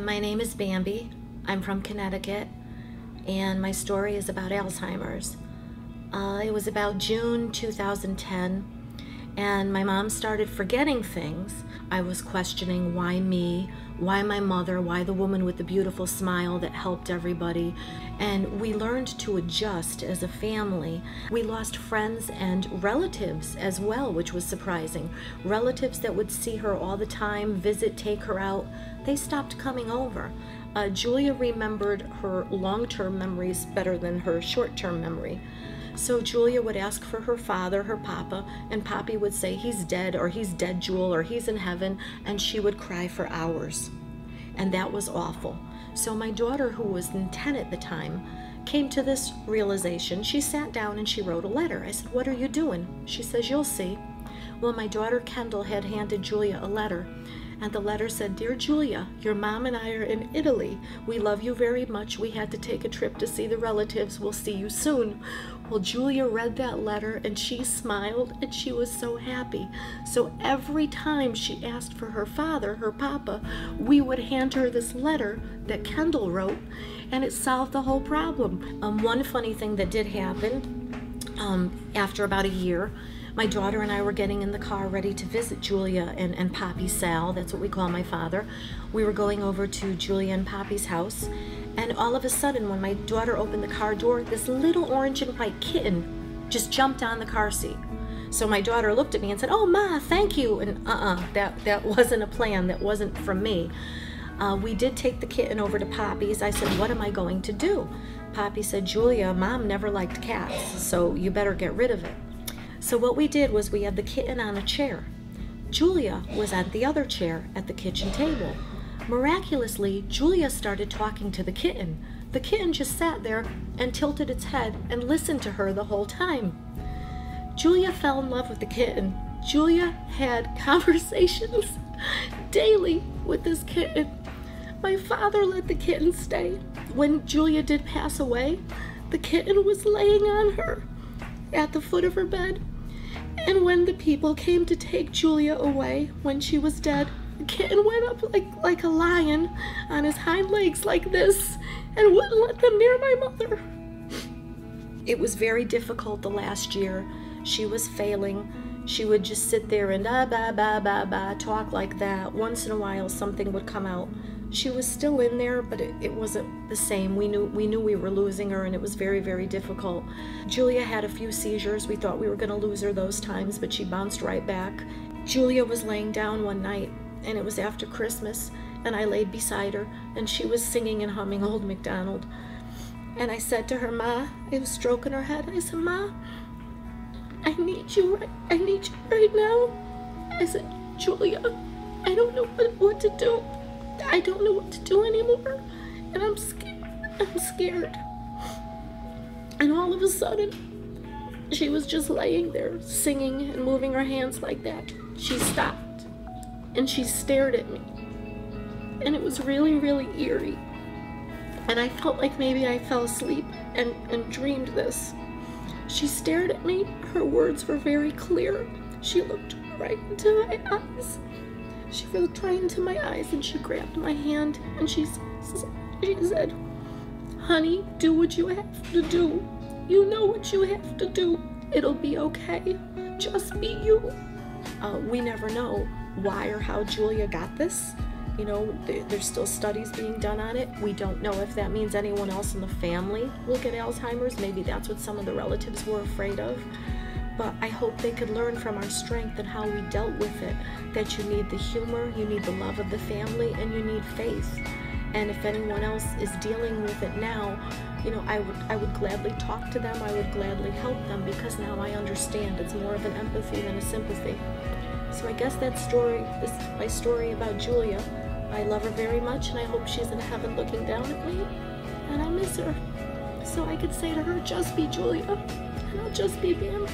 My name is Bambi. I'm from Connecticut, and my story is about Alzheimer's. It was about June 2010, and my mom started forgetting things. I was questioning why me, why my mother, why the woman with the beautiful smile that helped everybody. And we learned to adjust as a family. We lost friends and relatives as well, which was surprising. Relatives that would see her all the time, visit, take her out, they stopped coming over. Julia remembered her long-term memories better than her short-term memory. So Julia would ask for her father, her papa, and Papi would say, "He's dead," or "He's dead, Jewel," or "He's in heaven," and she would cry for hours. And that was awful. So my daughter, who was in 10 at the time, came to this realization. She sat down and she wrote a letter. I said, "What are you doing?" She says, "You'll see." Well, my daughter Kendall had handed Julia a letter, and the letter said, "Dear Julia, your mom and I are in Italy. We love you very much. We had to take a trip to see the relatives. We'll see you soon." Well, Julia read that letter and she smiled and she was so happy. So every time she asked for her father, her papa, we would hand her this letter that Kendall wrote, and it solved the whole problem. One funny thing that did happen, after about a year, my daughter and I were getting in the car ready to visit Julia and Papi Sal. That's what we call my father. We were going over to Julia and Papi's house, and all of a sudden, when my daughter opened the car door, this little orange and white kitten just jumped on the car seat. So my daughter looked at me and said, "Oh, Ma, thank you." And that wasn't a plan. That wasn't from me. We did take the kitten over to Papi's. I said, "What am I going to do?" Papi said, "Julia, Mom never liked cats, so you better get rid of it." So what we did was we had the kitten on a chair. Julia was at the other chair at the kitchen table. Miraculously, Julia started talking to the kitten. The kitten just sat there and tilted its head and listened to her the whole time. Julia fell in love with the kitten. Julia had conversations daily with this kitten. My father let the kitten stay. When Julia did pass away, the kitten was laying on her at the foot of her bed. And when the people came to take Julia away when she was dead, the kitten went up like a lion on his hind legs like this and wouldn't let them near my mother. It was very difficult the last year. She was failing. She would just sit there and talk like that. Once in a while something would come out. She was still in there, but it wasn't the same. We knew we were losing her, and it was very, very difficult. Julia had a few seizures. We thought we were going to lose her those times, but she bounced right back. Julia was laying down one night, and it was after Christmas, and I laid beside her, and she was singing and humming Old MacDonald. And I said to her, "Ma," I was stroking her head, I said, "Ma, I need you right now." I said, "Julia, I don't know what to do. I don't know what to do anymore, and I'm scared." And all of a sudden, she was just laying there, singing and moving her hands like that. She stopped, and she stared at me, and it was really, really eerie. And I felt like maybe I fell asleep and dreamed this. She stared at me. Her words were very clear. She looked right into my eyes. She looked right into my eyes, and she grabbed my hand, and she said, "Honey, do what you have to do. You know what you have to do. It'll be okay. Just be you." We never know why or how Julia got this. You know, there's still studies being done on it. We don't know if that means anyone else in the family will get Alzheimer's. Maybe that's what some of the relatives were afraid of. But I hope they could learn from our strength and how we dealt with it, that you need the humor, you need the love of the family, and you need faith. And if anyone else is dealing with it now, you know, I would gladly talk to them. I would gladly help them, because now I understand. It's more of an empathy than a sympathy. So I guess that story is my story about Julia. I love her very much, and I hope she's in heaven looking down at me, and I miss her. So I could say to her, "Just be Julia," and I'll just be Bambi.